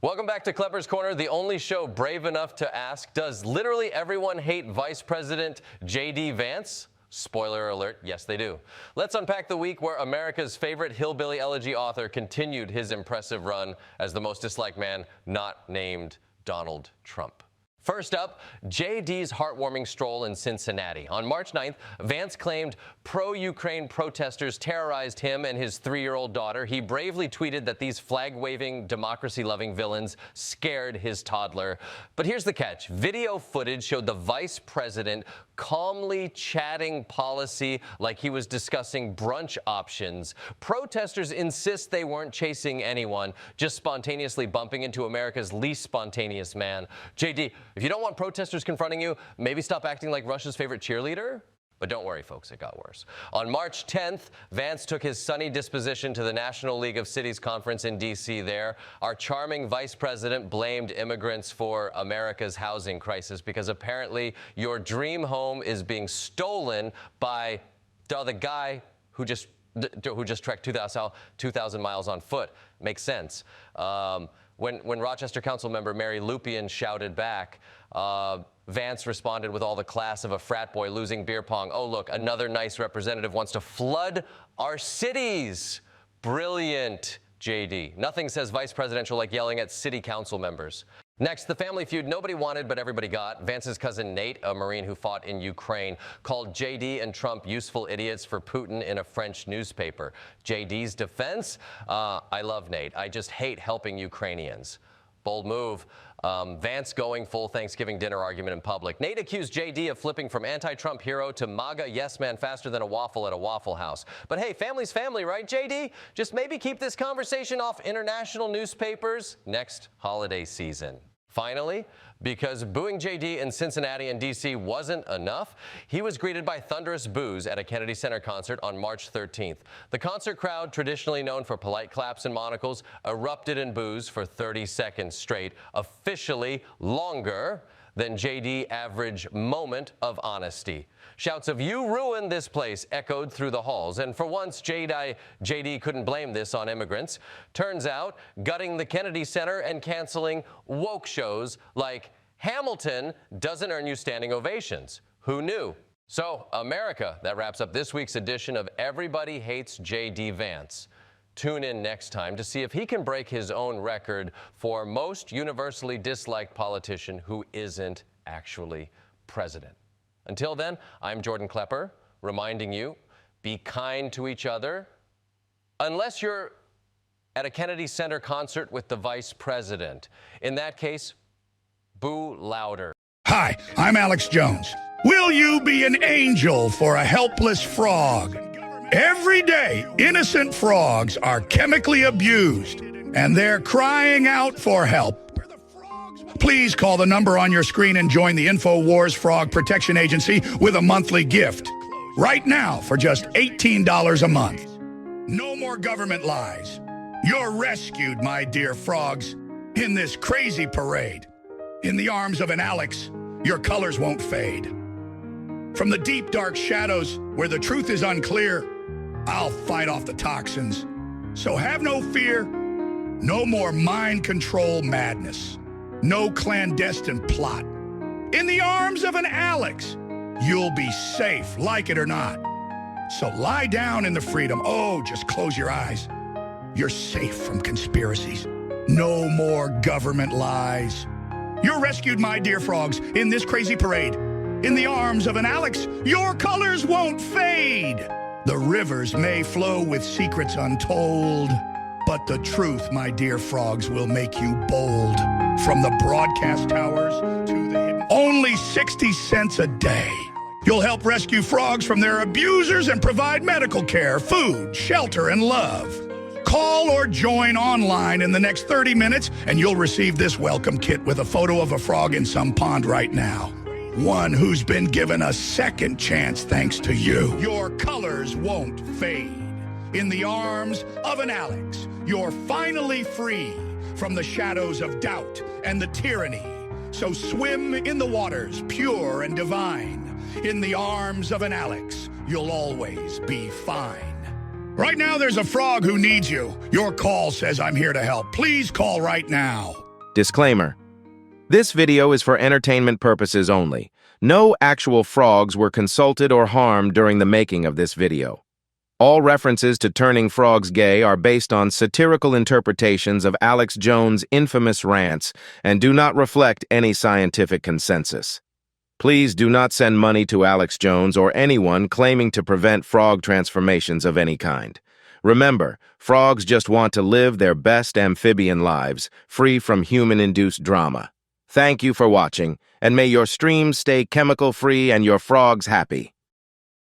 Welcome back to Klepper's Corner, the only show brave enough to ask, does literally everyone hate Vice President J.D. Vance? Spoiler alert, yes they do. Let's unpack the week where America's favorite hillbilly elegy author continued his impressive run as the most disliked man not named Donald Trump. First up, J.D.'s heartwarming stroll in Cincinnati. On March 9th, Vance claimed pro-Ukraine protesters terrorized him and his 3-year-old daughter. He bravely tweeted that these flag-waving, democracy-loving villains scared his toddler. But here's the catch. Video footage showed the vice president calmly chatting policy like he was discussing brunch options. Protesters insist they weren't chasing anyone, just spontaneously bumping into America's least spontaneous man. J.D., if you don't want protesters confronting you, maybe stop acting like Russia's favorite cheerleader? But don't worry, folks, it got worse. On March 10th, Vance took his sunny disposition to the National League of Cities conference in D.C. There, our charming vice president blamed immigrants for America's housing crisis because apparently your dream home is being stolen by the guy who just trekked 2,000 miles on foot. Makes sense. When Rochester Council member Mary Lupien shouted back, Vance responded with all the class of a frat boy losing beer pong. Oh, look, another nice representative wants to flood our cities. Brilliant, J.D. Nothing says vice presidential like yelling at city council members. Next, the family feud nobody wanted but everybody got. Vance's cousin Nate, a Marine who fought in Ukraine, called J.D. and Trump useful idiots for Putin in a French newspaper. J.D.'s defense? I love Nate. I just hate helping Ukrainians. Bold move. Vance going full Thanksgiving dinner argument in public. Nate accused J.D. of flipping from anti-Trump hero to MAGA yes man faster than a waffle at a Waffle House. But hey, family's family, right, J.D.? Just maybe keep this conversation off international newspapers next holiday season. Finally, because booing J.D. in Cincinnati and D.C. wasn't enough, he was greeted by thunderous boos at a Kennedy Center concert on March 13th. The concert crowd, traditionally known for polite claps and monocles, erupted in boos for 30 seconds straight, officially longer than J.D. average moment of honesty. Shouts of "You ruined this place" echoed through the halls, and for once, J.D. couldn't blame this on immigrants. Turns out, gutting the Kennedy Center and canceling woke shows like Hamilton doesn't earn you standing ovations. Who knew? So, America, that wraps up this week's edition of Everybody Hates J.D. Vance. Tune in next time to see if he can break his own record for most universally disliked politician who isn't actually president. Until then, I'm Jordan Klepper, reminding you, be kind to each other, unless you're at a Kennedy Center concert with the vice president. In that case, boo louder. Hi, I'm Alex Jones. Will you be an angel for a helpless frog? Every day, innocent frogs are chemically abused, and they're crying out for help. Please call the number on your screen and join the InfoWars Frog Protection Agency with a monthly gift. Right now, for just $18 a month. No more government lies. You're rescued, my dear frogs, in this crazy parade. In the arms of an Alex, your colors won't fade. From the deep, dark shadows where the truth is unclear, I'll fight off the toxins. So have no fear. No more mind control madness. No clandestine plot. In the arms of an Alex, you'll be safe, like it or not. So lie down in the freedom. Oh, just close your eyes. You're safe from conspiracies. No more government lies. You're rescued, my dear frogs, in this crazy parade. In the arms of an Alex, your colors won't fade. The rivers may flow with secrets untold, but the truth, my dear frogs, will make you bold. From the broadcast towers to the hidden... Only 60 cents a day. You'll help rescue frogs from their abusers and provide medical care, food, shelter, and love. Call or join online in the next 30 minutes, and you'll receive this welcome kit with a photo of a frog in some pond right now. One who's been given a second chance thanks to you. Your colors won't fade. In the arms of an Alex, you're finally free from the shadows of doubt and the tyranny. So swim in the waters, pure and divine. In the arms of an Alex, you'll always be fine. Right now, there's a frog who needs you. Your call says I'm here to help. Please call right now. Disclaimer. This video is for entertainment purposes only. No actual frogs were consulted or harmed during the making of this video. All references to turning frogs gay are based on satirical interpretations of Alex Jones' infamous rants and do not reflect any scientific consensus. Please do not send money to Alex Jones or anyone claiming to prevent frog transformations of any kind. Remember, frogs just want to live their best amphibian lives, free from human-induced drama. Thank you for watching, and may your streams stay chemical-free and your frogs happy.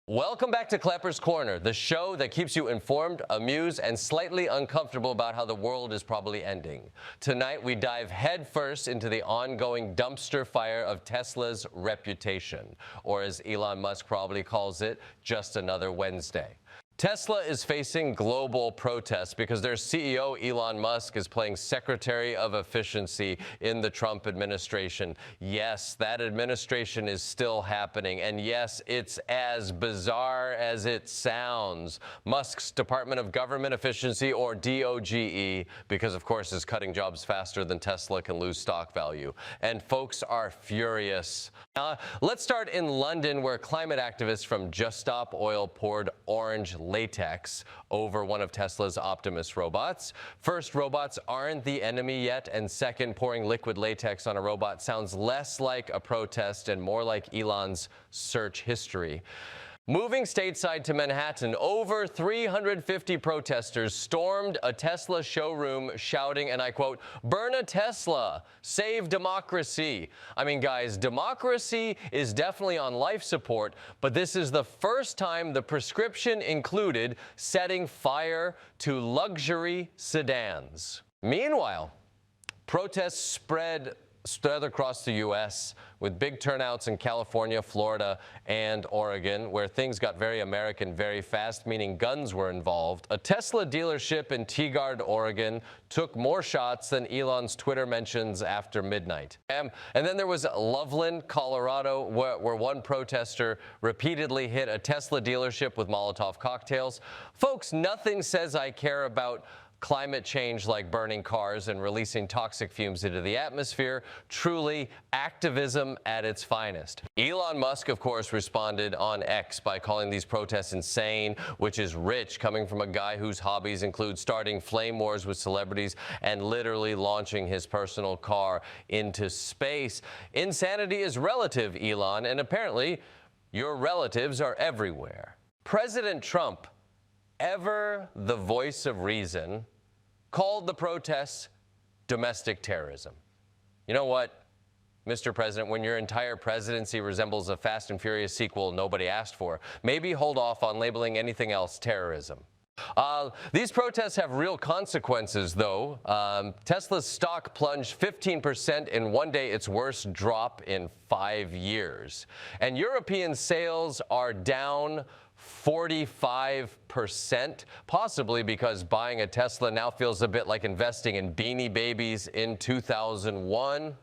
Welcome back to Klepper's Corner, the show that keeps you informed, amused, and slightly uncomfortable about how the world is probably ending. Tonight, we dive headfirst into the ongoing dumpster fire of Tesla's reputation, or as Elon Musk probably calls it, just another Wednesday. Tesla is facing global protests because their CEO, Elon Musk, is playing Secretary of Efficiency in the Trump administration. Yes, that administration is still happening, and yes, it's as bizarre as it sounds. Musk's Department of Government Efficiency, or DOGE, because of course is cutting jobs faster than Tesla can lose stock value. And folks are furious. Let's start in London, where climate activists from Just Stop Oil poured orange latex over one of Tesla's Optimus robots. First, robots aren't the enemy yet, and second, pouring liquid latex on a robot sounds less like a protest and more like Elon's search history. Moving stateside to Manhattan, over 350 protesters stormed a Tesla showroom shouting, and I quote, "Burn a Tesla, save democracy." I mean, guys, democracy is definitely on life support, but this is the first time the prescription included setting fire to luxury sedans. Meanwhile, protests spread across the U.S. with big turnouts in California, Florida, and Oregon, where things got very American very fast, meaning guns were involved. A Tesla dealership in Tigard, Oregon, took more shots than Elon's Twitter mentions after midnight. And then there was Loveland, Colorado, where one protester repeatedly hit a Tesla dealership with Molotov cocktails. Folks, nothing says I care about climate change like burning cars and releasing toxic fumes into the atmosphere. Truly activism at its finest. Elon Musk, of course, responded on X by calling these protests insane, which is rich coming from a guy whose hobbies include starting flame wars with celebrities and literally launching his personal car into space. Insanity is relative, Elon, and apparently your relatives are everywhere. President Trump, ever the voice of reason, called the protests domestic terrorism. You know what, Mr. President, when your entire presidency resembles a Fast and Furious sequel nobody asked for, maybe hold off on labeling anything else terrorism. These protests have real consequences, though. Tesla's stock plunged 15% in one day, its worst drop in 5 years. And European sales are down 45%, possibly because buying a Tesla now feels a bit like investing in Beanie Babies in 2001.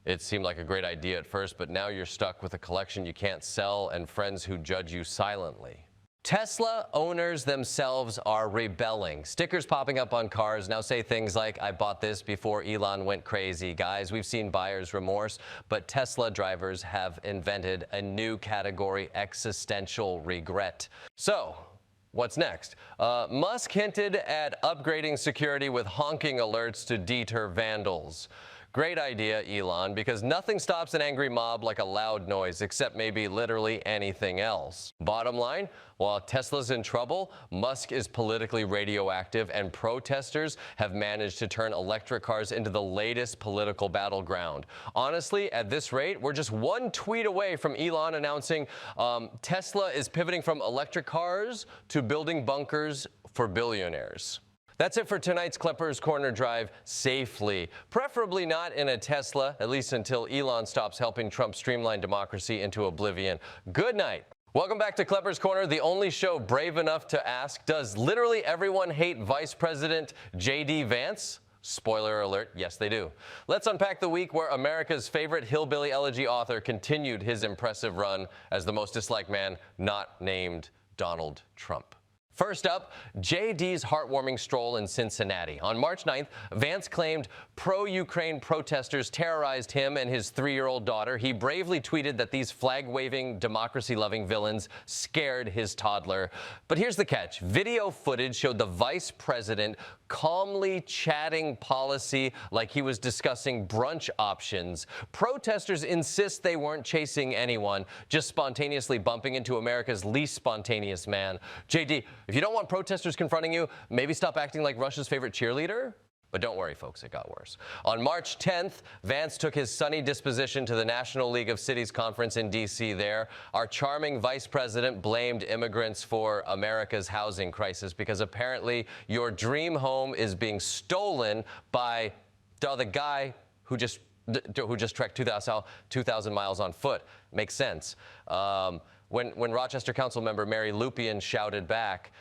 It seemed like a great idea at first, but now you're stuck with a collection you can't sell and friends who judge you silently. Tesla owners themselves are rebelling. Stickers popping up on cars now say things like, "I bought this before Elon went crazy." Guys, we've seen buyer's remorse, but Tesla drivers have invented a new category, existential regret. So, what's next? Musk hinted at upgrading security with honking alerts to deter vandals. Great idea, Elon, because nothing stops an angry mob like a loud noise, except maybe literally anything else. Bottom line, while Tesla's in trouble, Musk is politically radioactive, and protesters have managed to turn electric cars into the latest political battleground. Honestly, at this rate, we're just one tweet away from Elon announcing Tesla is pivoting from electric cars to building bunkers for billionaires. That's it for tonight's Klepper's Corner Drive safely. Preferably not in a Tesla, at least until Elon stops helping Trump streamline democracy into oblivion. Good night. Welcome back to Klepper's Corner, the only show brave enough to ask, does literally everyone hate Vice President J.D. Vance? Spoiler alert, yes they do. Let's unpack the week where America's favorite hillbilly elegy author continued his impressive run as the most disliked man not named Donald Trump. First up, JD's heartwarming stroll in Cincinnati. On March 9th, Vance claimed pro-Ukraine protesters terrorized him and his 3-year-old daughter. He bravely tweeted that these flag-waving, democracy-loving villains scared his toddler. But here's the catch. Video footage showed the vice president calmly chatting policy like he was discussing brunch options. Protesters insist they weren't chasing anyone, just spontaneously bumping into America's least spontaneous man. JD, if you don't want protesters confronting you, maybe stop acting like Russia's favorite cheerleader? But don't worry, folks, it got worse. On March 10th, Vance took his sunny disposition to the National League of Cities conference in D.C. There, our charming vice president blamed immigrants for America's housing crisis because apparently your dream home is being stolen by the guy who just trekked 2,000 miles on foot. Makes sense. When Rochester Council member Mary Lupien shouted back,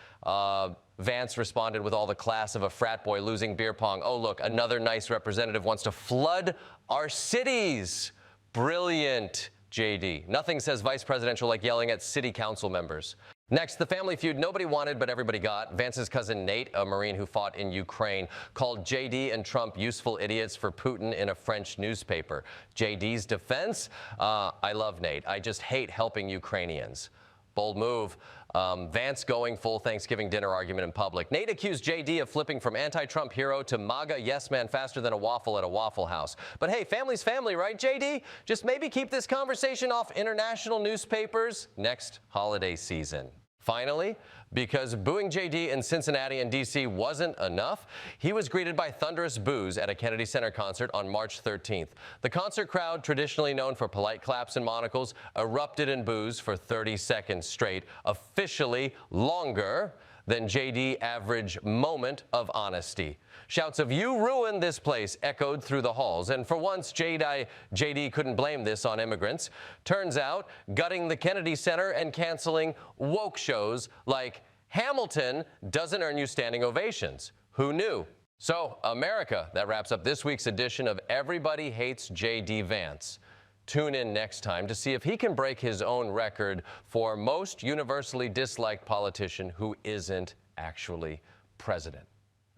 Vance responded with all the class of a frat boy losing beer pong. Oh, look, another nice representative wants to flood our cities. Brilliant, JD. Nothing says vice presidential like yelling at city council members. Next, the family feud nobody wanted but everybody got. Vance's cousin Nate, a Marine who fought in Ukraine, called JD and Trump useful idiots for Putin in a French newspaper. JD's defense? I love Nate. I just hate helping Ukrainians. Bold move. Vance going full Thanksgiving dinner argument in public. Nate accused JD of flipping from anti-Trump hero to MAGA yes man faster than a waffle at a Waffle House. But hey, family's family, right, JD? Just maybe keep this conversation off international newspapers next holiday season. Finally, because booing JD in Cincinnati and D.C. wasn't enough, he was greeted by thunderous boos at a Kennedy Center concert on March 13th. The concert crowd, traditionally known for polite claps and monocles, erupted in boos for 30 seconds straight, officially longer than JD average moment of honesty. Shouts of "You ruined this place" echoed through the halls, and for once JD couldn't blame this on immigrants. Turns out, gutting the Kennedy Center and canceling woke shows like Hamilton doesn't earn you standing ovations. Who knew? So, America, that wraps up this week's edition of Everybody Hates JD Vance. Tune in next time to see if he can break his own record for most universally disliked politician who isn't actually president.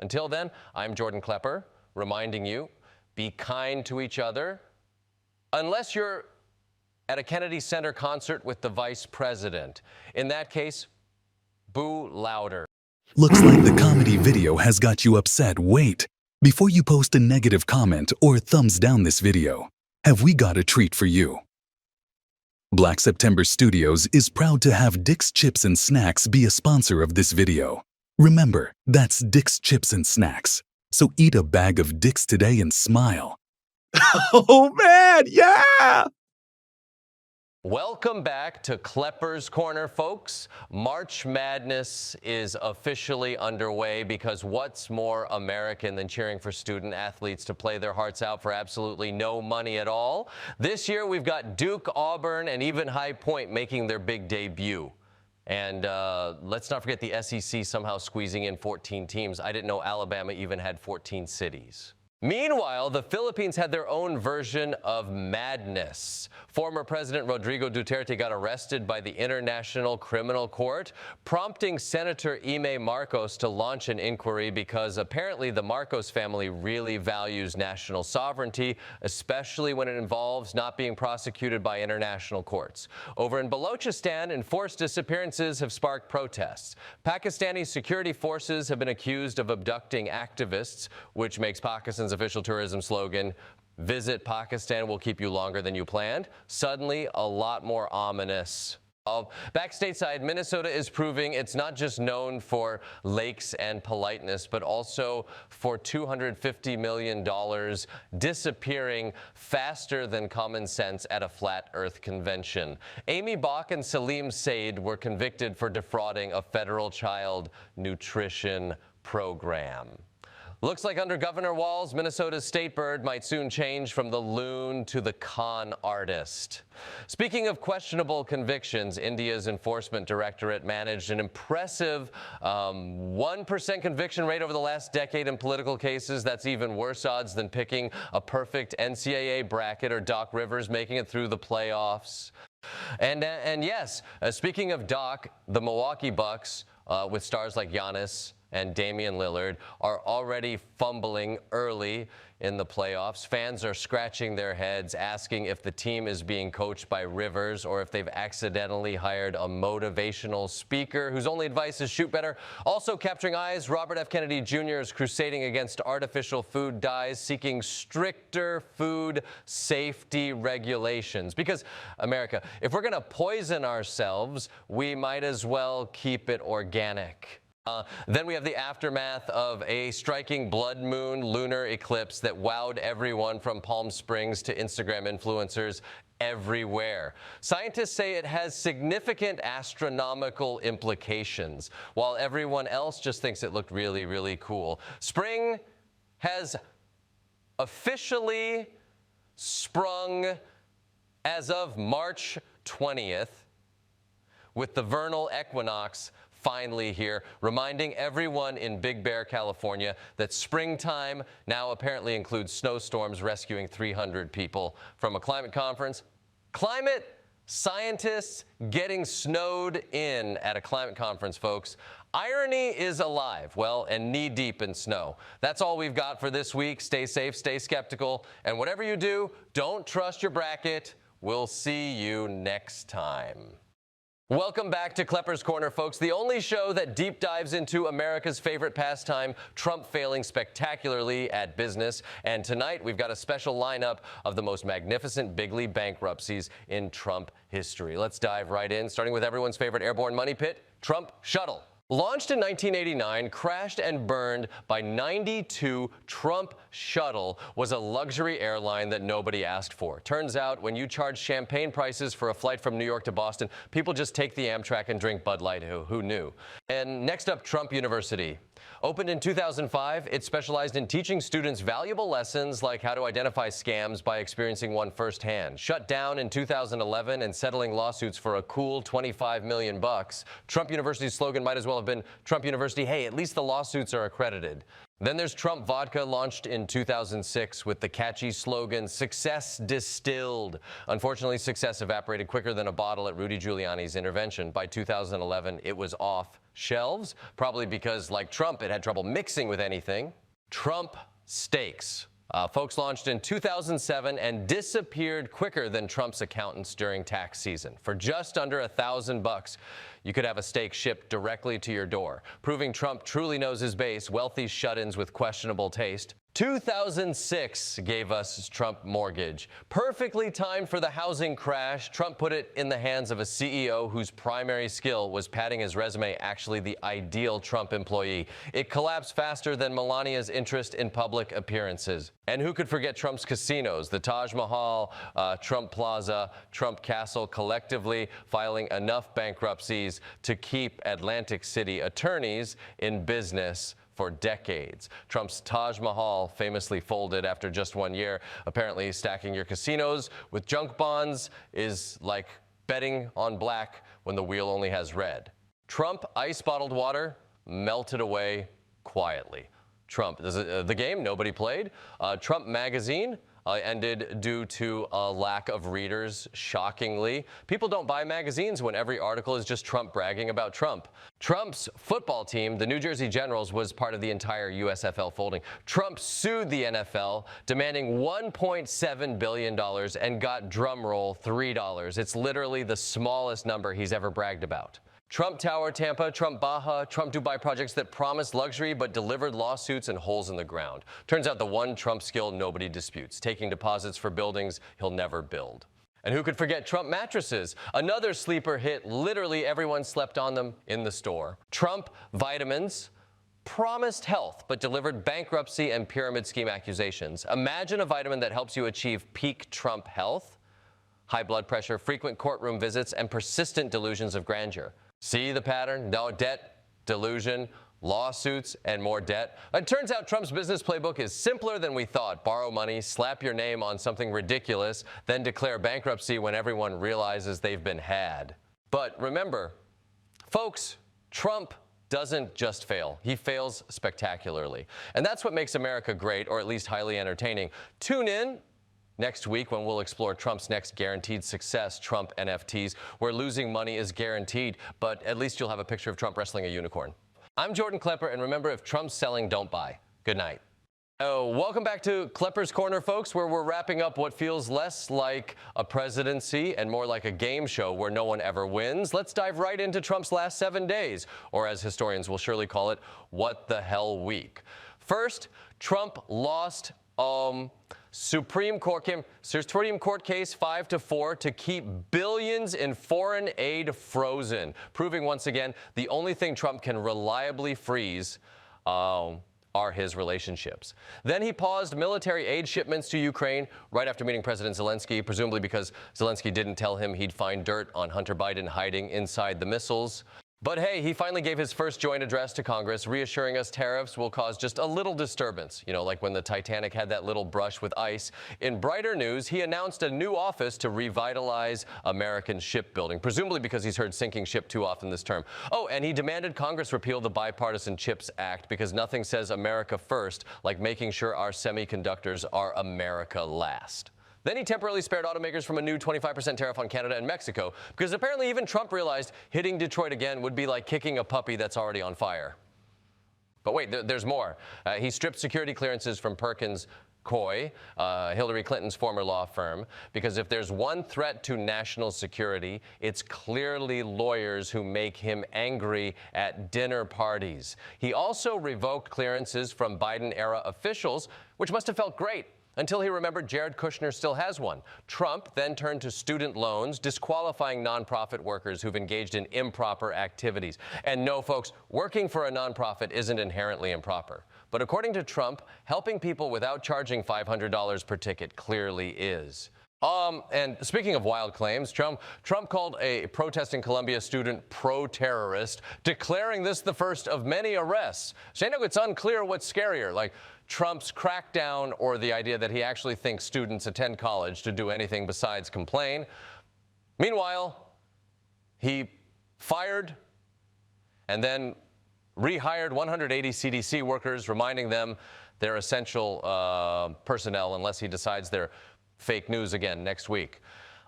Until then, I'm Jordan Klepper, reminding you, be kind to each other, unless you're at a Kennedy Center concert with the vice president. In that case, boo louder. Looks like the comedy video has got you upset. Wait, before you post a negative comment or thumbs down this video, have we got a treat for you? Black September Studios is proud to have Dick's Chips and Snacks be a sponsor of this video. Remember, that's Dick's Chips and Snacks. So eat a bag of Dick's today and smile. Oh man, yeah! Welcome back to Klepper's Corner, folks. March Madness is officially underway because what's more American than cheering for student athletes to play their hearts out for absolutely no money at all? This year, we've got Duke, Auburn, and even High Point making their big debut. And let's not forget the SEC somehow squeezing in 14 teams. I didn't know Alabama even had 14 cities. Meanwhile, the Philippines had their own version of madness. Former President Rodrigo Duterte got arrested by the International Criminal Court, prompting Senator Ime Marcos to launch an inquiry because apparently the Marcos family really values national sovereignty, especially when it involves not being prosecuted by international courts. Over in Balochistan, enforced disappearances have sparked protests. Pakistani security forces have been accused of abducting activists, which makes Pakistan's official tourism slogan, "Visit Pakistan will keep you longer than you planned," suddenly a lot more ominous. Back stateside, Minnesota is proving it's not just known for lakes and politeness, but also for $250 million disappearing faster than common sense at a flat earth convention. Amy Bach and Salim Said were convicted for defrauding a federal child nutrition program. Looks like under Governor Walz, Minnesota's state bird might soon change from the loon to the con artist. Speaking of questionable convictions, India's enforcement directorate managed an impressive 1% conviction rate over the last decade in political cases. That's even worse odds than picking a perfect NCAA bracket or Doc Rivers making it through the playoffs. And yes, speaking of Doc, the Milwaukee Bucks with stars like Giannis and Damian Lillard, are already fumbling early in the playoffs. Fans are scratching their heads, asking if the team is being coached by Rivers or if they've accidentally hired a motivational speaker whose only advice is shoot better. Also capturing eyes, Robert F. Kennedy Jr. is crusading against artificial food dyes, seeking stricter food safety regulations. Because, America, if we're going to poison ourselves, we might as well keep it organic. Then we have the aftermath of a striking blood moon lunar eclipse that wowed everyone from Palm Springs to Instagram influencers everywhere. Scientists say it has significant astronomical implications, while everyone else just thinks it looked really, really cool. Spring has officially sprung as of March 20th, with the vernal equinox finally here, reminding everyone in Big Bear, California, that springtime now apparently includes snowstorms, rescuing 300 people from a climate conference. Climate scientists getting snowed in at a climate conference, folks. Irony is alive, well, and knee-deep in snow. That's all we've got for this week. Stay safe, stay skeptical, and whatever you do, don't trust your bracket. We'll see you next time. Welcome back to Klepper's Corner, folks, the only show that deep dives into America's favorite pastime, Trump failing spectacularly at business. And tonight, we've got a special lineup of the most magnificent big league bankruptcies in Trump history. Let's dive right in, starting with everyone's favorite airborne money pit, Trump Shuttle. Launched in 1989, crashed and burned by 92, Trump Shuttle was a luxury airline that nobody asked for. Turns out, when you charge champagne prices for a flight from New York to Boston, people just take the Amtrak and drink Bud Light. Who knew? And next up, Trump University. Opened in 2005, it specialized in teaching students valuable lessons like how to identify scams by experiencing one firsthand. Shut down in 2011 and settling lawsuits for a cool $25 million. Trump University's slogan might as well have been Trump University, hey, at least the lawsuits are accredited. Then there's Trump Vodka, launched in 2006 with the catchy slogan, Success Distilled. Unfortunately, success evaporated quicker than a bottle at Rudy Giuliani's intervention. By 2011, it was off shelves, probably because, like Trump, it had trouble mixing with anything. Trump Steaks. Folks, launched in 2007 and disappeared quicker than Trump's accountants during tax season. For just under $1,000, you could have a steak shipped directly to your door, proving Trump truly knows his base, wealthy shut-ins with questionable taste. 2006 gave us Trump Mortgage. Perfectly timed for the housing crash, Trump put it in the hands of a CEO whose primary skill was padding his resume, actually the ideal Trump employee. It collapsed faster than Melania's interest in public appearances. And who could forget Trump's casinos, the Taj Mahal, Trump Plaza, Trump Castle, collectively filing enough bankruptcies to keep Atlantic City attorneys in business for decades. Trump's Taj Mahal famously folded after just 1 year. Apparently, stacking your casinos with junk bonds is like betting on black when the wheel only has red. Trump ice bottled water melted away quietly. Trump, the game nobody played. Trump Magazine ended due to a lack of readers, shockingly. People don't buy magazines when every article is just Trump bragging about Trump. Trump's football team, the New Jersey Generals, was part of the entire USFL folding. Trump sued the NFL, demanding $1.7 billion and got, drumroll, $3. It's literally the smallest number he's ever bragged about. Trump Tower Tampa, Trump Baja, Trump Dubai projects that promised luxury but delivered lawsuits and holes in the ground. Turns out the one Trump skill nobody disputes, taking deposits for buildings he'll never build. And who could forget Trump mattresses? Another sleeper hit. Literally everyone slept on them in the store. Trump Vitamins promised health but delivered bankruptcy and pyramid scheme accusations. Imagine a vitamin that helps you achieve peak Trump health, high blood pressure, frequent courtroom visits, and persistent delusions of grandeur. See the pattern? No, debt, delusion, lawsuits, and more debt. It turns out Trump's business playbook is simpler than we thought. Borrow money, slap your name on something ridiculous, then declare bankruptcy when everyone realizes they've been had. But remember, folks, Trump doesn't just fail. He fails spectacularly. And that's what makes America great, or at least highly entertaining. Tune in Next week, when we'll explore Trump's next guaranteed success, Trump NFTs, where losing money is guaranteed, but at least you'll have a picture of Trump wrestling a unicorn. I'm Jordan Klepper, and remember, if Trump's selling, don't buy. Good night. Welcome back to Klepper's Corner, folks, where we're wrapping up what feels less like a presidency and more like a game show where no one ever wins. Let's dive right into Trump's last 7 days, or as historians will surely call it, what the hell week. First, Trump lost Supreme Court case 5-4 to keep billions in foreign aid frozen, proving once again the only thing Trump can reliably freeze are his relationships. Then he paused military aid shipments to Ukraine right after meeting President Zelensky, presumably because Zelensky didn't tell him he'd find dirt on Hunter Biden hiding inside the missiles. But hey, he finally gave his first joint address to Congress, reassuring us tariffs will cause just a little disturbance, you know, like when the Titanic had that little brush with ice. In brighter news, he announced a new office to revitalize American shipbuilding, presumably because he's heard sinking ship too often this term. Oh, and he demanded Congress repeal the Bipartisan Chips Act because nothing says America first like making sure our semiconductors are America last. Then he temporarily spared automakers from a new 25% tariff on Canada and Mexico, because apparently even Trump realized hitting Detroit again would be like kicking a puppy that's already on fire. But wait, there's more. He stripped security clearances from Perkins Coie, Hillary Clinton's former law firm, because if there's one threat to national security, it's clearly lawyers who make him angry at dinner parties. He also revoked clearances from Biden-era officials, which must have felt great, until he remembered Jared Kushner still has one. Trump then turned to student loans, disqualifying nonprofit workers who've engaged in improper activities. And no, folks, working for a nonprofit isn't inherently improper. But according to Trump, helping people without charging $500 per ticket clearly is. And speaking of wild claims, Trump called a protesting Columbia student pro-terrorist, declaring this the first of many arrests. Saying it's unclear what's scarier, like Trump's crackdown or the idea that he actually thinks students attend college to do anything besides complain. Meanwhile, he fired and then rehired 180 CDC workers, reminding them they're essential personnel unless he decides they're fake news again next week.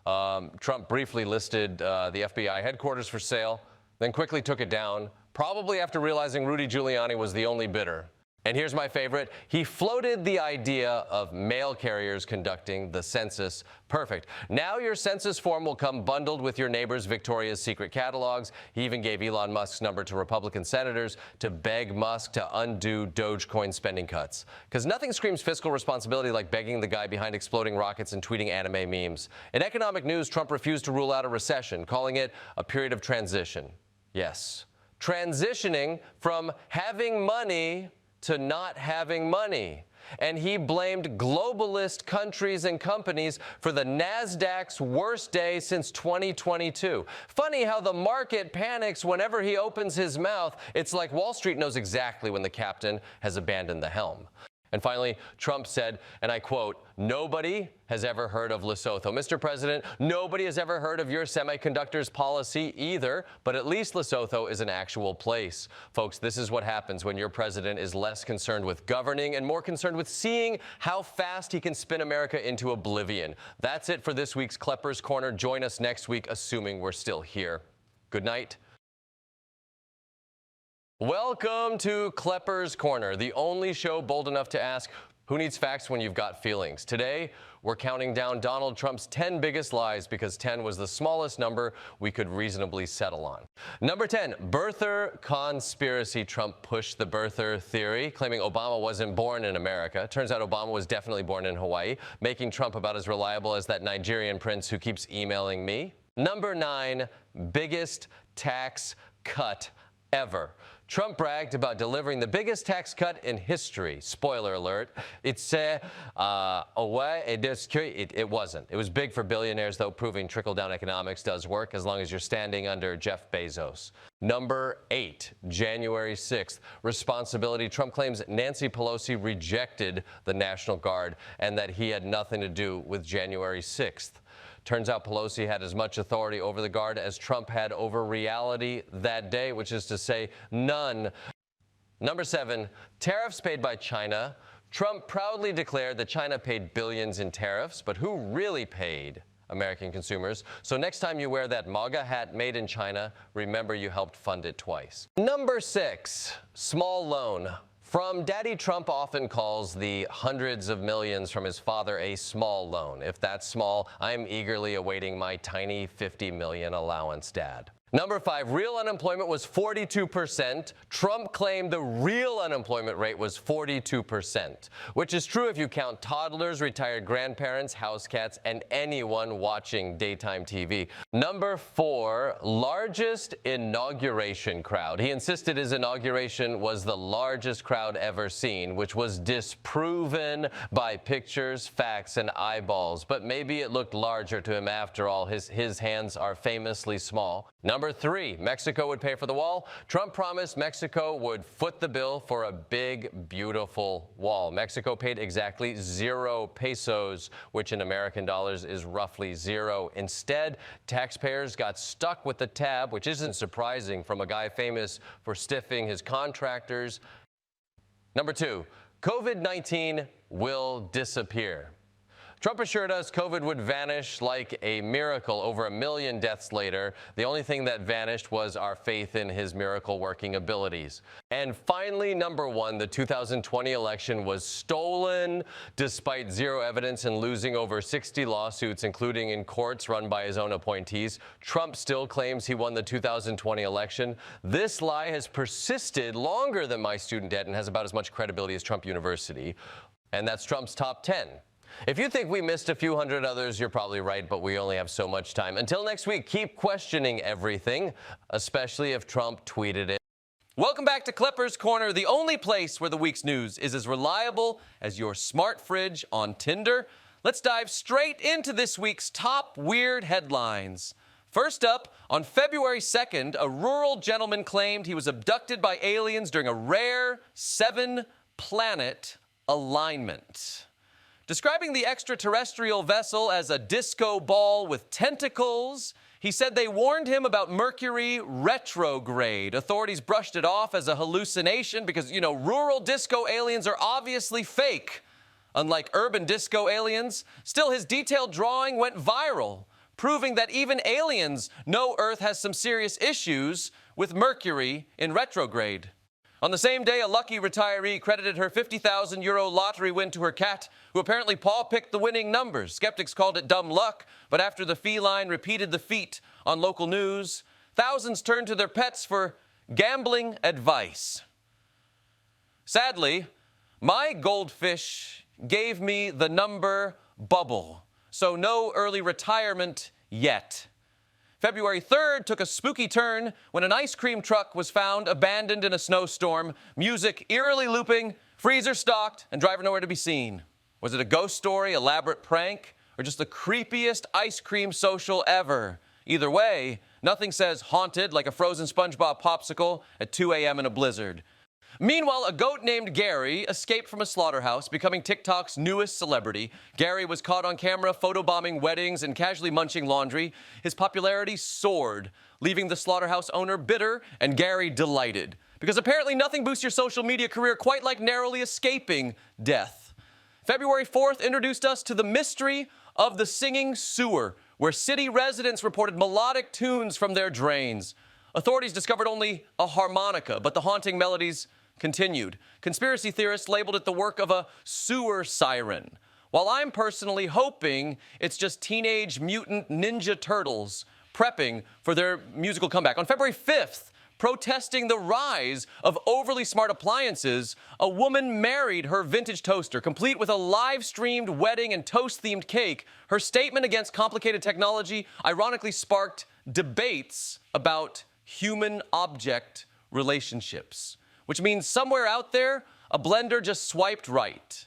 Trump briefly listed the FBI headquarters for sale, then quickly took it down, probably after realizing Rudy Giuliani was the only bidder. And here's my favorite. He floated the idea of mail carriers conducting the census. Perfect. Now your census form will come bundled with your neighbor's Victoria's Secret catalogs. He even gave Elon Musk's number to Republican senators to beg Musk to undo Dogecoin spending cuts. Because nothing screams fiscal responsibility like begging the guy behind exploding rockets and tweeting anime memes. In economic news, Trump refused to rule out a recession, calling it a period of transition. Yes, transitioning from having money to not having money. And he blamed globalist countries and companies for the NASDAQ's worst day since 2022. Funny how the market panics whenever he opens his mouth. It's like Wall Street knows exactly when the captain has abandoned the helm. And finally, Trump said, and I quote, "Nobody has ever heard of Lesotho." Mr. President, nobody has ever heard of your semiconductors policy either, but at least Lesotho is an actual place. Folks, this is what happens when your president is less concerned with governing and more concerned with seeing how fast he can spin America into oblivion. That's it for this week's Klepper's Corner. Join us next week, assuming we're still here. Good night. Welcome to Klepper's Corner, the only show bold enough to ask, who needs facts when you've got feelings? Today, we're counting down Donald Trump's 10 biggest lies because 10 was the smallest number we could reasonably settle on. Number 10, birther conspiracy. Trump pushed the birther theory, claiming Obama wasn't born in America. Turns out Obama was definitely born in Hawaii, making Trump about as reliable as that Nigerian prince who keeps emailing me. Number 9, biggest tax cut ever. Trump bragged about delivering the biggest tax cut in history. Spoiler alert. It wasn't. It was big for billionaires, though, proving trickle-down economics does work as long as you're standing under Jeff Bezos. Number 8, January 6th. Responsibility. Trump claims Nancy Pelosi rejected the National Guard and that he had nothing to do with January 6th. Turns out Pelosi had as much authority over the Guard as Trump had over reality that day, which is to say none. Number 7, tariffs paid by China Trump proudly declared that China paid billions in tariffs, but who really paid? American consumers. So next time you wear that MAGA hat made in China, remember you helped fund it twice. Number 6, small loan. From Daddy Trump often calls the hundreds of millions from his father a small loan. If that's small, I'm eagerly awaiting my tiny 50 million allowance, Dad. Number 5, real unemployment was 42%. Trump claimed the real unemployment rate was 42%, which is true if you count toddlers, retired grandparents, house cats, and anyone watching daytime TV. Number 4, largest inauguration crowd. He insisted his inauguration was the largest crowd ever seen, which was disproven by pictures, facts, and eyeballs. But maybe it looked larger to him after all. His hands are famously small. Number 3, Mexico would pay for the wall. Trump promised Mexico would foot the bill for a big, beautiful wall. Mexico paid exactly 0 pesos, which in American dollars is roughly 0. Instead, taxpayers got stuck with the tab, which isn't surprising from a guy famous for stiffing his contractors. Number 2, COVID-19 will disappear. Trump assured us COVID would vanish like a miracle over 1 million deaths later. The only thing that vanished was our faith in his miracle-working abilities. And finally, number 1, the 2020 election was stolen. Despite 0 evidence and losing over 60 lawsuits, including in courts run by his own appointees, Trump still claims he won the 2020 election. This lie has persisted longer than my student debt and has about as much credibility as Trump University. And that's Trump's top 10. If you think we missed a few hundred others, you're probably right, but we only have so much time. Until next week, keep questioning everything, especially if Trump tweeted it. Welcome back to Klepper's Corner, the only place where the week's news is as reliable as your smart fridge on Tinder. Let's dive straight into this week's top weird headlines. First up, on February 2nd, a rural gentleman claimed he was abducted by aliens during a rare 7-planet alignment. Describing the extraterrestrial vessel as a disco ball with tentacles, he said they warned him about Mercury retrograde. Authorities brushed it off as a hallucination because, rural disco aliens are obviously fake. Unlike urban disco aliens, still his detailed drawing went viral, proving that even aliens know Earth has some serious issues with Mercury in retrograde. On the same day, a lucky retiree credited her €50,000 lottery win to her cat, who apparently paw-picked the winning numbers. Skeptics called it dumb luck, but after the feline repeated the feat on local news, thousands turned to their pets for gambling advice. Sadly, my goldfish gave me the number bubble, so no early retirement yet. February 3rd took a spooky turn when an ice cream truck was found abandoned in a snowstorm, music eerily looping, freezer stocked, and driver nowhere to be seen. Was it a ghost story, elaborate prank, or just the creepiest ice cream social ever? Either way, nothing says haunted like a frozen SpongeBob popsicle at 2 a.m. in a blizzard. Meanwhile, a goat named Gary escaped from a slaughterhouse, becoming TikTok's newest celebrity. Gary was caught on camera photobombing weddings and casually munching laundry. His popularity soared, leaving the slaughterhouse owner bitter and Gary delighted. Because apparently nothing boosts your social media career quite like narrowly escaping death. February 4th introduced us to the mystery of the singing sewer, where city residents reported melodic tunes from their drains. Authorities discovered only a harmonica, but the haunting melodies continued. Conspiracy theorists labeled it the work of a sewer siren, while I'm personally hoping it's just Teenage Mutant Ninja Turtles prepping for their musical comeback. On February 5th, protesting the rise of overly smart appliances, a woman married her vintage toaster, complete with a live-streamed wedding and toast-themed cake. Her statement against complicated technology ironically sparked debates about human-object relationships, which means somewhere out there, a blender just swiped right.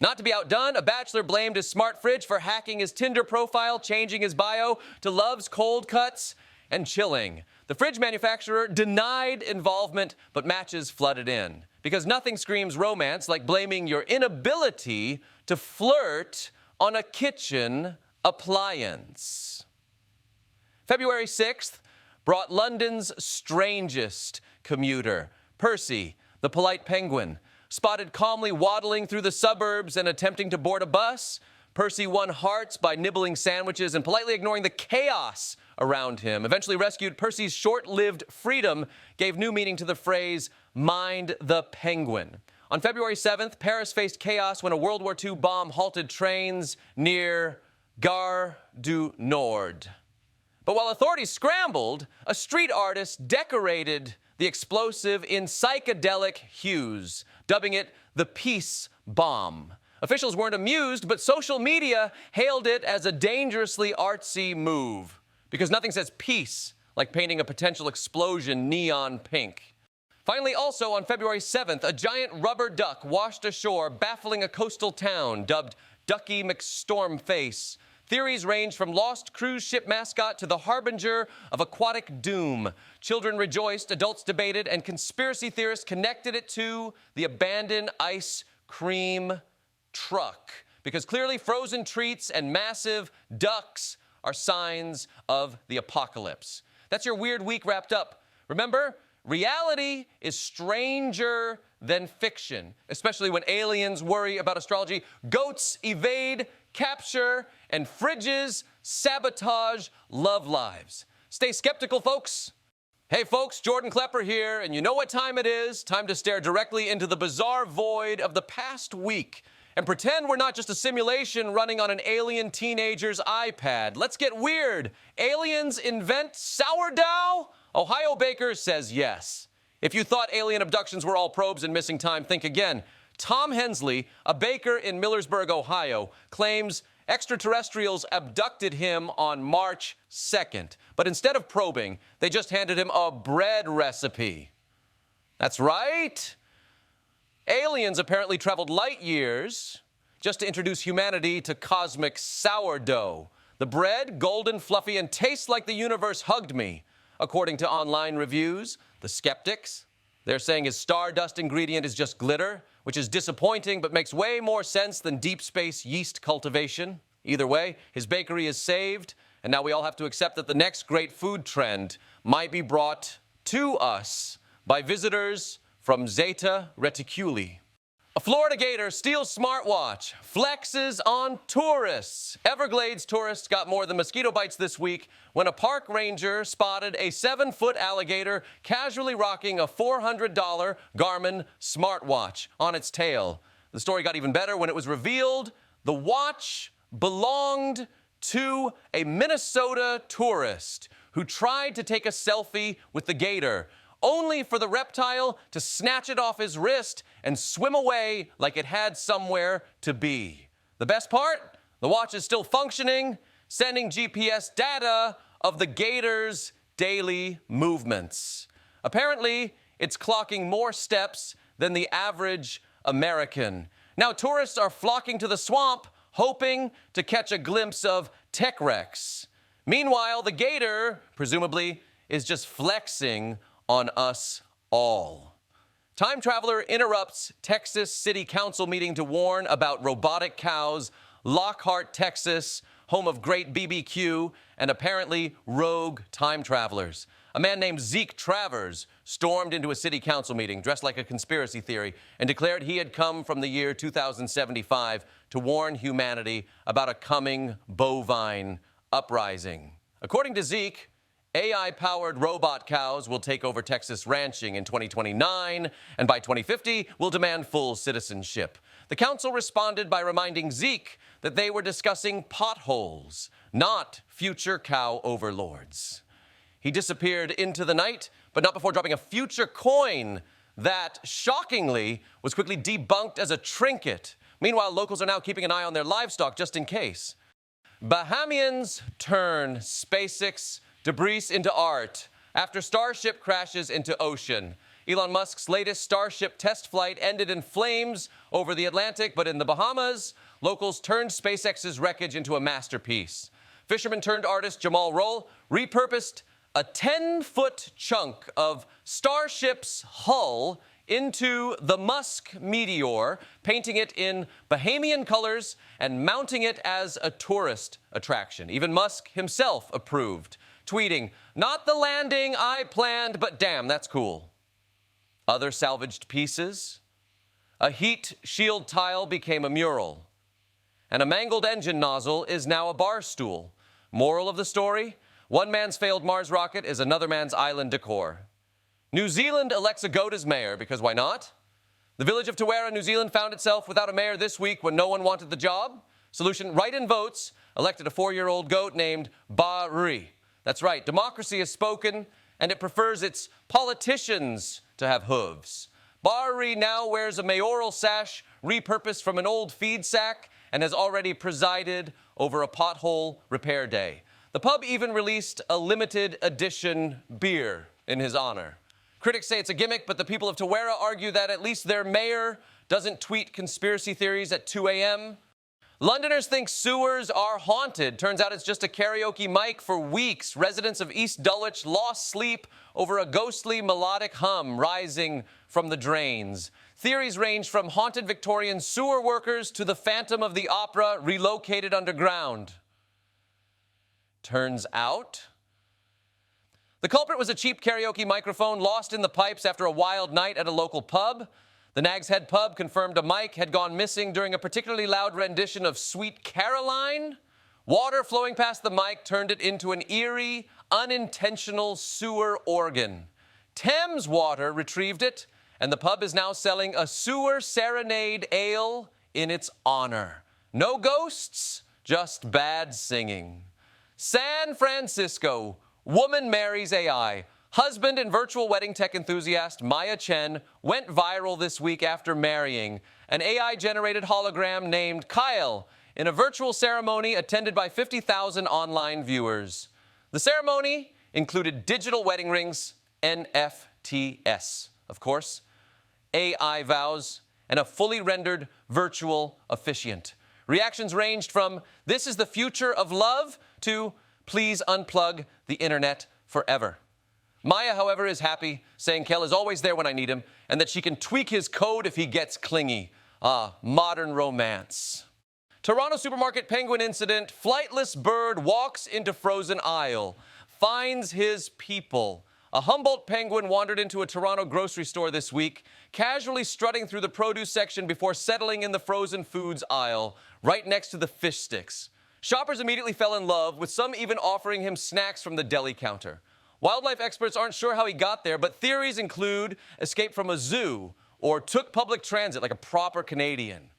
Not to be outdone, a bachelor blamed his smart fridge for hacking his Tinder profile, changing his bio to loves cold cuts and chilling. The fridge manufacturer denied involvement, but matches flooded in. Because nothing screams romance like blaming your inability to flirt on a kitchen appliance. February 6th brought London's strangest commuter, Percy, the polite penguin. spotted calmly waddling through the suburbs and attempting to board a bus. Percy won hearts by nibbling sandwiches and politely ignoring the chaos around him. Eventually rescued, Percy's short-lived freedom gave new meaning to the phrase, "mind the penguin." On February 7th, Paris faced chaos when a World War II bomb halted trains near Gare du Nord. But while authorities scrambled, a street artist decorated the explosive in psychedelic hues, dubbing it the peace bomb. Officials weren't amused, but social media hailed it as a dangerously artsy move, because nothing says peace like painting a potential explosion neon pink. Finally, also on February 7th, a giant rubber duck washed ashore, baffling a coastal town, dubbed Ducky McStormface. Theories range from lost cruise ship mascot to the harbinger of aquatic doom. Children rejoiced, adults debated, and conspiracy theorists connected it to the abandoned ice cream truck. Because clearly frozen treats and massive ducks are signs of the apocalypse. That's your weird week wrapped up. Remember, reality is stranger than fiction, especially when aliens worry about astrology, goats evade capture, and fridges sabotage love lives. Stay skeptical, folks. Hey, folks, Jordan Klepper here, and you know what time it is? Time to stare directly into the bizarre void of the past week and pretend we're not just a simulation running on an alien teenager's iPad. Let's get weird. Aliens invent sourdough? Ohio baker says yes. If you thought alien abductions were all probes and missing time, think again. Tom Hensley, a baker in Millersburg, Ohio, claims extraterrestrials abducted him on March 2nd. But instead of probing, they just handed him a bread recipe. That's right. Aliens apparently traveled light years just to introduce humanity to cosmic sourdough. The bread, golden, fluffy, and tastes like the universe hugged me. According to online reviews, the skeptics, they're saying his stardust ingredient is just glitter, which is disappointing but makes way more sense than deep space yeast cultivation. Either way, his bakery is saved, and now we all have to accept that the next great food trend might be brought to us by visitors from Zeta Reticuli. A Florida gator steals smartwatch, flexes on tourists. Everglades tourists got more than mosquito bites this week when a park ranger spotted a 7-foot alligator casually rocking a $400 Garmin smartwatch on its tail. The story got even better when it was revealed the watch belonged to a Minnesota tourist who tried to take a selfie with the gator, only for the reptile to snatch it off his wrist and swim away like it had somewhere to be. The best part? The watch is still functioning, sending GPS data of the gator's daily movements. Apparently, it's clocking more steps than the average American. Now, tourists are flocking to the swamp, hoping to catch a glimpse of Tech Rex. Meanwhile, the gator, presumably, is just flexing on us all. Time traveler interrupts Texas City Council meeting to warn about robotic cows, Lockhart, Texas, home of great BBQ, and apparently rogue time travelers. A man named Zeke Travers stormed into a city council meeting dressed like a conspiracy theory and declared he had come from the year 2075 to warn humanity about a coming bovine uprising. According to Zeke, AI-powered robot cows will take over Texas ranching in 2029, and by 2050 will demand full citizenship. The council responded by reminding Zeke that they were discussing potholes, not future cow overlords. He disappeared into the night, but not before dropping a future coin that, shockingly, was quickly debunked as a trinket. Meanwhile, locals are now keeping an eye on their livestock just in case. Bahamians turn SpaceX debris into art after Starship crashes into ocean. Elon Musk's latest Starship test flight ended in flames over the Atlantic, but in the Bahamas, locals turned SpaceX's wreckage into a masterpiece. Fisherman turned artist Jamal Roll repurposed a 10-foot chunk of Starship's hull into the Musk meteor, painting it in Bahamian colors and mounting it as a tourist attraction. Even Musk himself approved, tweeting, "Not the landing I planned, but damn, that's cool." Other salvaged pieces? A heat shield tile became a mural. And a mangled engine nozzle is now a bar stool. Moral of the story? One man's failed Mars rocket is another man's island decor. New Zealand elects a goat as mayor, because why not? The village of Tawera, New Zealand, found itself without a mayor this week when no one wanted the job. Solution: write-in votes elected a 4-year-old goat named Parody. That's right, democracy has spoken, and it prefers its politicians to have hooves. Parody now wears a mayoral sash repurposed from an old feed sack and has already presided over a pothole repair day. The pub even released a limited edition beer in his honor. Critics say it's a gimmick, but the people of Tawera argue that at least their mayor doesn't tweet conspiracy theories at 2 a.m. Londoners think sewers are haunted. Turns out it's just a karaoke mic. For weeks, residents of East Dulwich lost sleep over a ghostly melodic hum rising from the drains. Theories range from haunted Victorian sewer workers to the Phantom of the Opera relocated underground. Turns out the culprit was a cheap karaoke microphone lost in the pipes after a wild night at a local pub. The Nag's Head pub confirmed a mic had gone missing during a particularly loud rendition of Sweet Caroline. Water flowing past the mic turned it into an eerie, unintentional sewer organ. Thames Water retrieved it, and the pub is now selling a sewer serenade ale in its honor. No ghosts, just bad singing. San Francisco, woman marries AI. Husband and virtual wedding tech enthusiast Maya Chen went viral this week after marrying an AI-generated hologram named Kyle in a virtual ceremony attended by 50,000 online viewers. The ceremony included digital wedding rings, NFTs, of course, AI vows, and a fully rendered virtual officiant. Reactions ranged from, "This is the future of love," to, "Please unplug the internet forever." Maya, however, is happy, saying Kel is always there when I need him, and that she can tweak his code if he gets clingy. Ah, modern romance. Toronto supermarket penguin incident: flightless bird walks into frozen aisle, finds his people. A Humboldt penguin wandered into a Toronto grocery store this week, casually strutting through the produce section before settling in the frozen foods aisle, right next to the fish sticks. Shoppers immediately fell in love, with some even offering him snacks from the deli counter. Wildlife experts aren't sure how he got there, but theories include escape from a zoo or took public transit like a proper Canadian.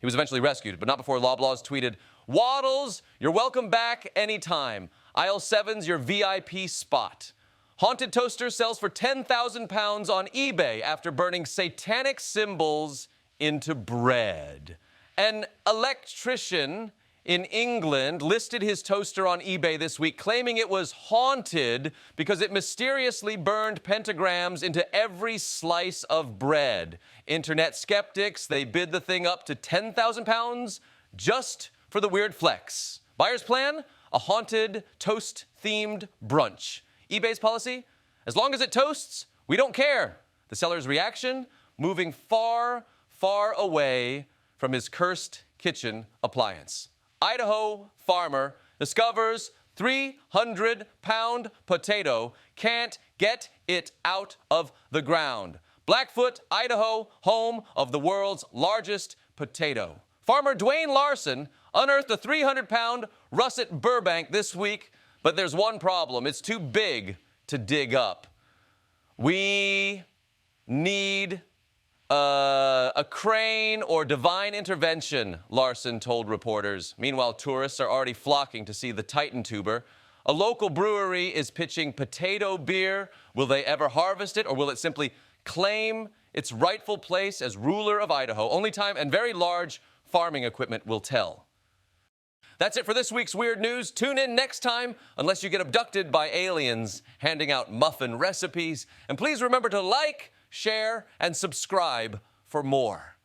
He was eventually rescued, but not before Loblaws tweeted, "Waddles, you're welcome back anytime. Aisle 7's your VIP spot." Haunted toaster sells for £10,000 on eBay after burning satanic symbols into bread. An electrician in England listed his toaster on eBay this week, claiming it was haunted because it mysteriously burned pentagrams into every slice of bread. Internet skeptics, they bid the thing up to £10,000 just for the weird flex. Buyer's plan? A haunted toast-themed brunch. eBay's policy? As long as it toasts, we don't care. The seller's reaction? Moving far, far away from his cursed kitchen appliance. Idaho farmer discovers 300-pound potato, can't get it out of the ground. Blackfoot, Idaho, home of the world's largest potato. Farmer Dwayne Larson unearthed a 300-pound russet Burbank this week, but there's one problem: it's too big to dig up. We need a crane or divine intervention, Larson told reporters. Meanwhile, tourists are already flocking to see the Titan tuber. A local brewery is pitching potato beer. Will they ever harvest it, or will it simply claim its rightful place as ruler of Idaho? Only time and very large farming equipment will tell. That's it for this week's Weird News. Tune in next time, unless you get abducted by aliens handing out muffin recipes. And please remember to like, share, and subscribe for more.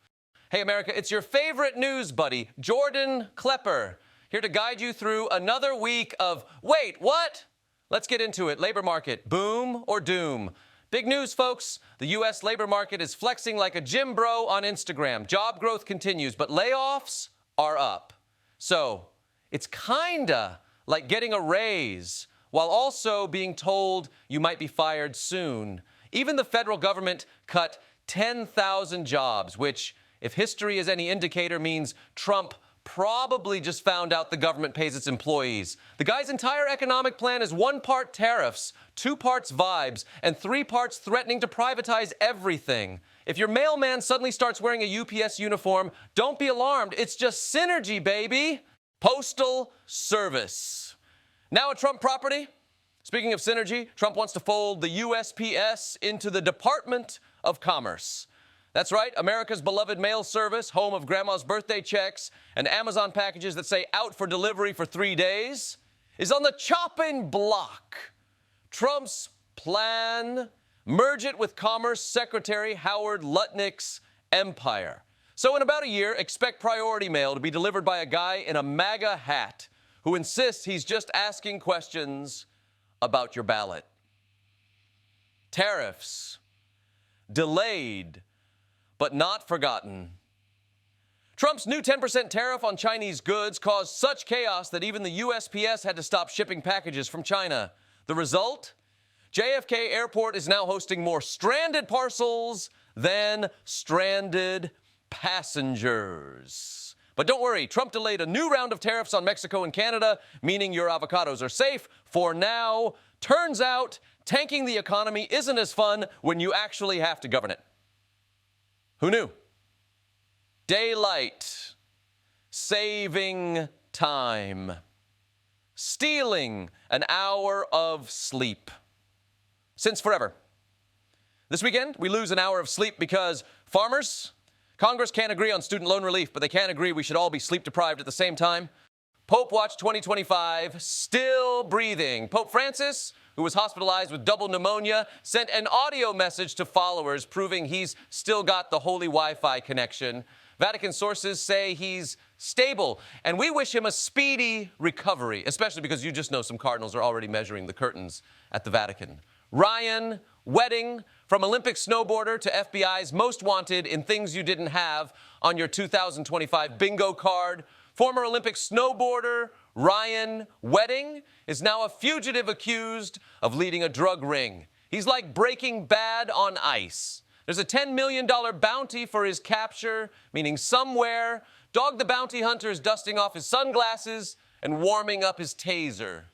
Hey America, it's your favorite news buddy, Jordan Klepper, here to guide you through another week of wait, what? Let's get into it. Labor market, boom or doom? Big news, folks. The U.S. labor market is flexing like a gym bro on Instagram. Job growth continues, but layoffs are up. So it's kinda like getting a raise while also being told you might be fired soon. Even the federal government cut 10,000 jobs, which if history is any indicator, means Trump probably just found out the government pays its employees. The guy's entire economic plan is 1 part tariffs, 2 parts vibes, and 3 parts threatening to privatize everything. If your mailman suddenly starts wearing a UPS uniform, don't be alarmed. It's just synergy, baby. Postal Service. Now a Trump property. Speaking of synergy, Trump wants to fold the USPS into the Department of Commerce. That's right, America's beloved mail service, home of grandma's birthday checks and Amazon packages that say out for delivery for 3 days, is on the chopping block. Trump's plan: merge it with Commerce Secretary Howard Lutnick's empire. So in about a year, expect priority mail to be delivered by a guy in a MAGA hat who insists he's just asking questions about your ballot. Tariffs. Delayed, but not forgotten. Trump's new 10% tariff on Chinese goods caused such chaos that even the USPS had to stop shipping packages from China. The result? JFK Airport is now hosting more stranded parcels than stranded passengers. But don't worry, Trump delayed a new round of tariffs on Mexico and Canada, meaning your avocados are safe for now. Turns out, tanking the economy isn't as fun when you actually have to govern it. Who knew? Daylight, saving time, stealing an hour of sleep. Since forever. This weekend, we lose an hour of sleep because farmers, Congress can't agree on student loan relief, but they can't agree we should all be sleep deprived at the same time. Pope Watch 2025, still breathing. Pope Francis, who was hospitalized with double pneumonia, sent an audio message to followers proving he's still got the holy Wi-Fi connection. Vatican sources say he's stable, and we wish him a speedy recovery, especially because you just know some cardinals are already measuring the curtains at the Vatican. Ryan Wedding, from Olympic snowboarder to FBI's most wanted in things you didn't have on your 2025 bingo card. Former Olympic snowboarder Ryan Wedding is now a fugitive accused of leading a drug ring. He's like Breaking Bad on ice. There's a $10 million bounty for his capture, meaning somewhere, Dog the Bounty Hunter is dusting off his sunglasses and warming up his taser.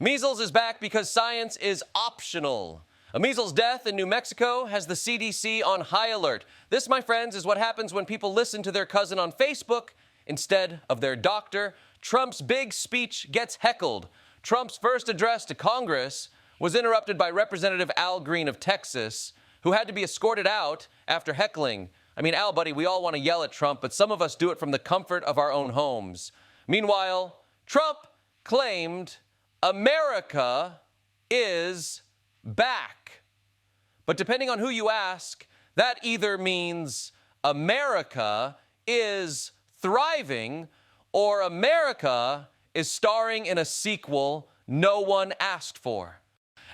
Measles is back because science is optional. A measles death in New Mexico has the CDC on high alert. This, my friends, is what happens when people listen to their cousin on Facebook instead of their doctor. Trump's big speech gets heckled. Trump's first address to Congress was interrupted by Representative Al Green of Texas, who had to be escorted out after heckling. I mean, Al, buddy, we all want to yell at Trump, but some of us do it from the comfort of our own homes. Meanwhile, Trump claimed America is back. But depending on who you ask, that either means America is thriving or America is starring in a sequel no one asked for.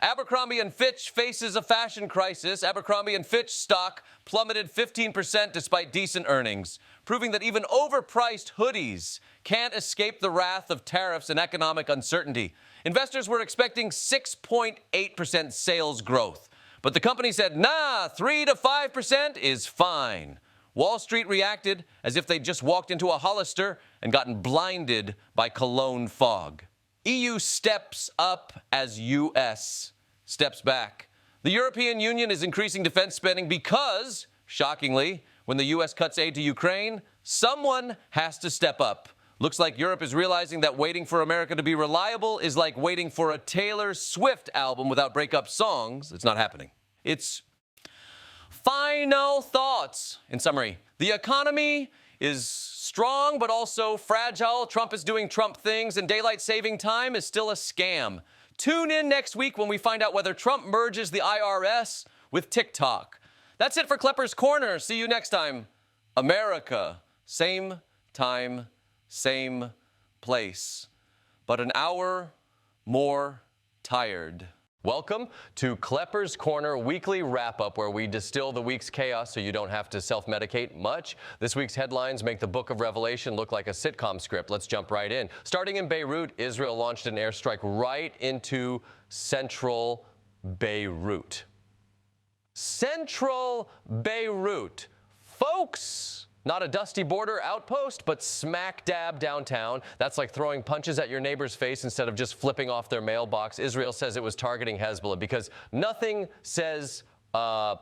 Abercrombie & Fitch faces a fashion crisis. Abercrombie & Fitch stock plummeted 15% despite decent earnings, proving that even overpriced hoodies can't escape the wrath of tariffs and economic uncertainty. Investors were expecting 6.8% sales growth, but the company said, nah, 3 to 5% is fine. Wall Street reacted as if they'd just walked into a Hollister and gotten blinded by cologne fog. EU steps up as US steps back. The European Union is increasing defense spending because, shockingly, when the US cuts aid to Ukraine, someone has to step up. Looks like Europe is realizing that waiting for America to be reliable is like waiting for a Taylor Swift album without breakup songs. It's not happening. It's final thoughts. In summary, the economy is strong but also fragile. Trump is doing Trump things, and daylight saving time is still a scam. Tune in next week when we find out whether Trump merges the IRS with TikTok. That's it for Klepper's Corner. See you next time. America, same time, same place, but an hour more tired. Welcome to Klepper's Corner weekly wrap-up, where we distill the week's chaos so you don't have to self-medicate much. This week's headlines make the Book of Revelation look like a sitcom script. Let's jump right in. Starting in Beirut, Israel launched an airstrike right into central Beirut. Central Beirut. Folks, Not a dusty border outpost, but smack dab downtown. That's like throwing punches at your neighbor's face instead of just flipping off their mailbox. Israel says it was targeting Hezbollah because nothing says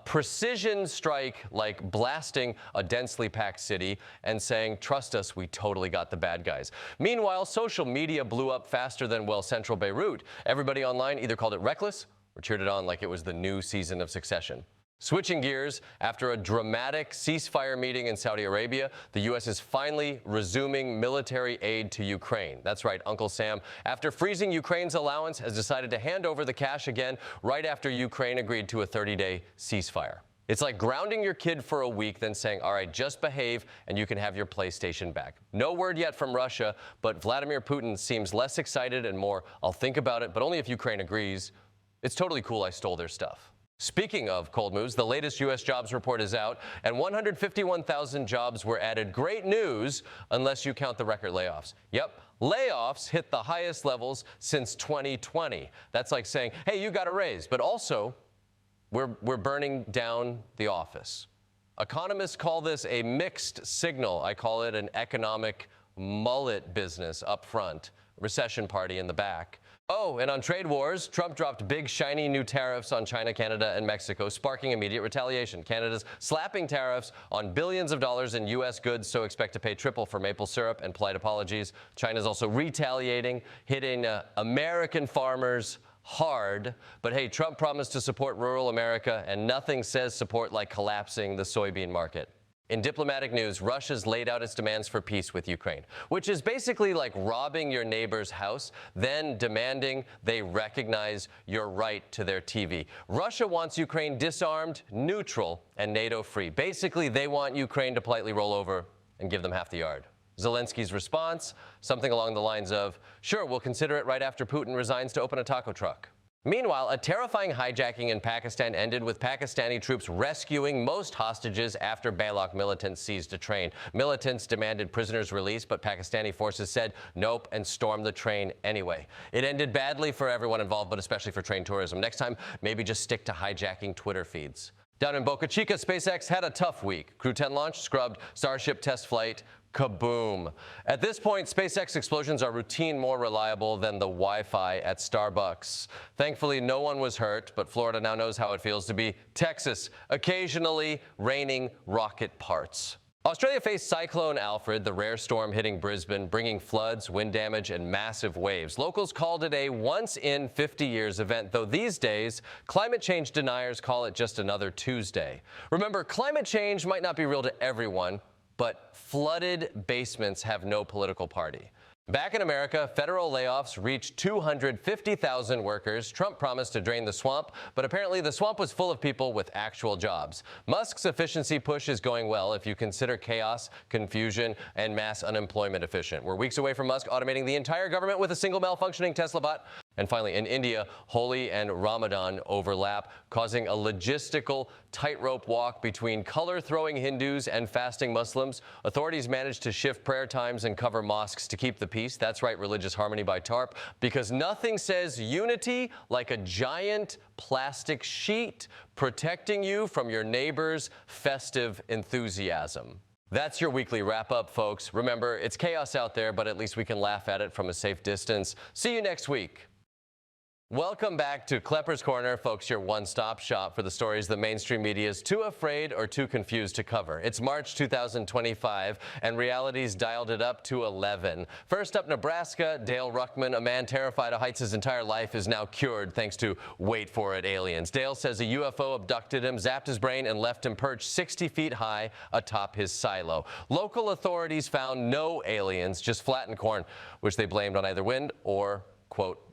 precision strike like blasting a densely packed city and saying, trust us, we totally got the bad guys. Meanwhile, social media blew up faster than, well, central Beirut. Everybody online either called it reckless or cheered it on like it was the new season of Succession. Switching gears, after a dramatic ceasefire meeting in Saudi Arabia, the U.S. is finally resuming military aid to Ukraine. That's right, Uncle Sam, after freezing Ukraine's allowance, has decided to hand over the cash again right after Ukraine agreed to a 30-day ceasefire. It's like grounding your kid for a week, then saying, all right, just behave and you can have your PlayStation back. No word yet from Russia, but Vladimir Putin seems less excited and more, I'll think about it, but only if Ukraine agrees. It's totally cool I stole their stuff. Speaking of cold moves, the latest U.S. jobs report is out, and 151,000 jobs were added. Great news, unless you count the record layoffs. Yep, layoffs hit the highest levels since 2020. That's like saying, hey, you got a raise, but also we're burning down the office. Economists call this a mixed signal. I call it an economic mullet business up front, recession party in the back. Oh, and on trade wars, Trump dropped big, shiny new tariffs on China, Canada, and Mexico, sparking immediate retaliation. Canada's slapping tariffs on billions of dollars in U.S. goods, so expect to pay triple for maple syrup and polite apologies. China's also retaliating, hitting American farmers hard. But hey, Trump promised to support rural America, and nothing says support like collapsing the soybean market. In diplomatic news, Russia's laid out its demands for peace with Ukraine, which is basically like robbing your neighbor's house, then demanding they recognize your right to their TV. Russia wants Ukraine disarmed, neutral, and NATO-free. Basically, they want Ukraine to politely roll over and give them half the yard. Zelensky's response, something along the lines of, sure, we'll consider it right after Putin resigns to open a taco truck. Meanwhile, a terrifying hijacking in Pakistan ended with Pakistani troops rescuing most hostages after Baloch militants seized a train. Militants demanded prisoners' release, but Pakistani forces said nope and stormed the train anyway. It ended badly for everyone involved, but especially for train tourism. Next time, maybe just stick to hijacking Twitter feeds. Down in Boca Chica, SpaceX had a tough week. Crew 10 launch, scrubbed, Starship test flight, kaboom. At this point, SpaceX explosions are routine, more reliable than the Wi-Fi at Starbucks. Thankfully, no one was hurt, but Florida now knows how it feels to be Texas, occasionally raining rocket parts. Australia faced Cyclone Alfred, the rare storm hitting Brisbane, bringing floods, wind damage, and massive waves. Locals called it a once-in-50-years event, though these days, climate change deniers call it just another Tuesday. Remember, climate change might not be real to everyone, but flooded basements have no political party. Back in America, federal layoffs reached 250,000 workers. Trump promised to drain the swamp, but apparently the swamp was full of people with actual jobs. Musk's efficiency push is going well if you consider chaos, confusion, and mass unemployment efficient. We're weeks away from Musk automating the entire government with a single malfunctioning Tesla bot. And finally, in India, Holi and Ramadan overlap, causing a logistical tightrope walk between color-throwing Hindus and fasting Muslims. Authorities managed to shift prayer times and cover mosques to keep the peace. That's right, religious harmony by TARP, because nothing says unity like a giant plastic sheet protecting you from your neighbor's festive enthusiasm. That's your weekly wrap-up, folks. Remember, it's chaos out there, but at least we can laugh at it from a safe distance. See you next week. Welcome back to Klepper's Corner, folks, your one-stop shop for the stories the mainstream media is too afraid or too confused to cover. It's March 2025, and reality's dialed it up to 11. First up, Nebraska, Dale Ruckman, a man terrified of heights his entire life, is now cured thanks to, wait for it, aliens. Dale says a UFO abducted him, zapped his brain, and left him perched 60 feet high atop his silo. Local authorities found no aliens, just flattened corn, which they blamed on either wind or, quote,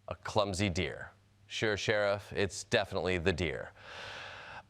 a clumsy deer. Sure, Sheriff, it's definitely the deer.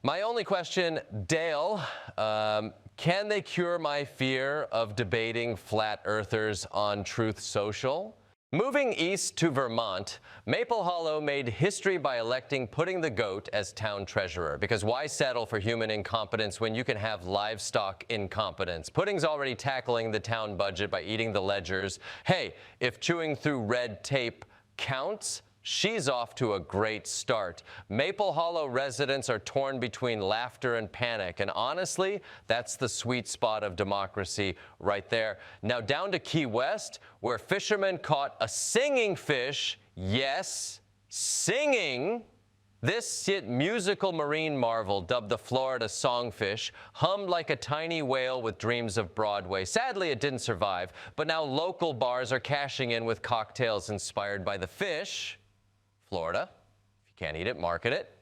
My only question, Dale, can they cure my fear of debating flat earthers on Truth Social? Moving east to Vermont, Maple Hollow made history by electing Pudding the Goat as town treasurer. Because why settle for human incompetence when you can have livestock incompetence? Pudding's already tackling the town budget by eating the ledgers. Hey, if chewing through red tape counts, She's off to a great start. Maple Hollow residents are torn between laughter and panic, and honestly, that's the sweet spot of democracy right there. Now down to Key West, where fishermen caught a singing fish. Yes, singing. This musical marine marvel, dubbed the Florida songfish, hummed like a tiny whale with dreams of Broadway. Sadly, it didn't survive, but now local bars are cashing in with cocktails inspired by the fish. Florida. If you can't eat it, market it.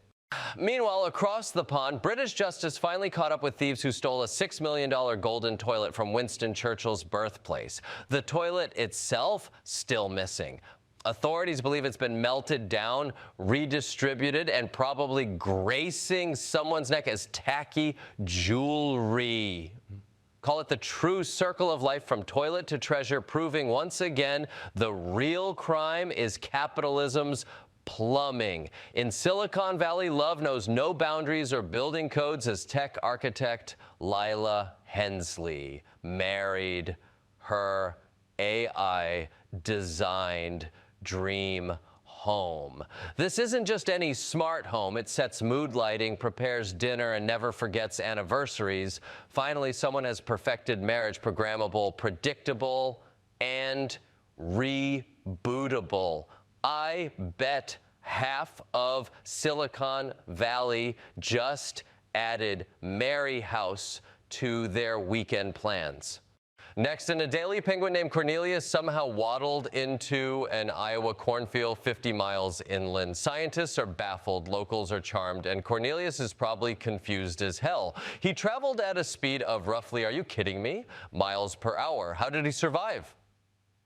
Meanwhile, across the pond, British justice finally caught up with thieves who stole a $6 million golden toilet from Winston Churchill's birthplace. The toilet itself still missing. Authorities believe it's been melted down, redistributed, and probably gracing someone's neck as tacky jewelry. Call it the true circle of life from toilet to treasure, proving once again the real crime is capitalism's plumbing. In Silicon Valley, love knows no boundaries or building codes as tech architect Lila Hensley married her AI-designed dream home. This isn't just any smart home. It sets mood lighting, prepares dinner, and never forgets anniversaries. Finally, someone has perfected marriage, programmable, predictable, and rebootable. I bet half of Silicon Valley just added Mary House to their weekend plans. Next, in a Daily Penguin named Cornelius somehow waddled into an Iowa cornfield 50 miles inland. Scientists are baffled, locals are charmed, and Cornelius is probably confused as hell. He traveled at a speed of roughly, are you kidding me, miles per hour. How did he survive?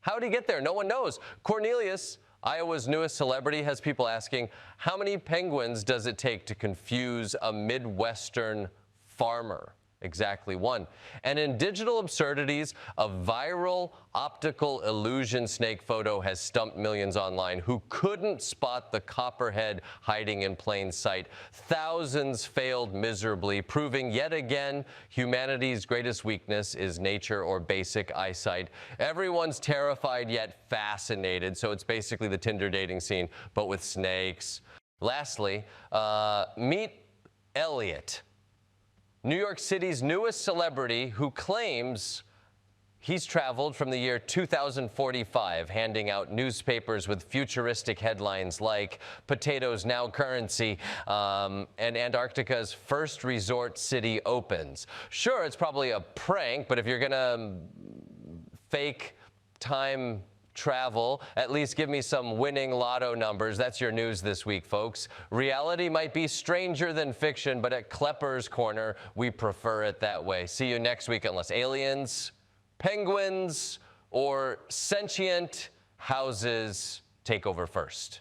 How did he get there? No one knows. Cornelius, Iowa's newest celebrity, has people asking, how many penguins does it take to confuse a Midwestern farmer? Exactly one. And in digital absurdities, a viral optical illusion snake photo has stumped millions online who couldn't spot the copperhead hiding in plain sight. Thousands failed miserably, proving yet again humanity's greatest weakness is nature or basic eyesight. Everyone's terrified yet fascinated, so it's basically the Tinder dating scene, but with snakes. Lastly, meet Elliot, New York City's newest celebrity, who claims he's traveled from the year 2045, handing out newspapers with futuristic headlines like "Potatoes Now Currency" and "Antarctica's first resort city opens." Sure, it's probably a prank, but if you're gonna fake time travel, at least give me some winning lotto numbers. That's your news this week, folks. Reality might be stranger than fiction, but at Klepper's Corner, we prefer it that way. See you next week, unless aliens, penguins, or sentient houses take over first.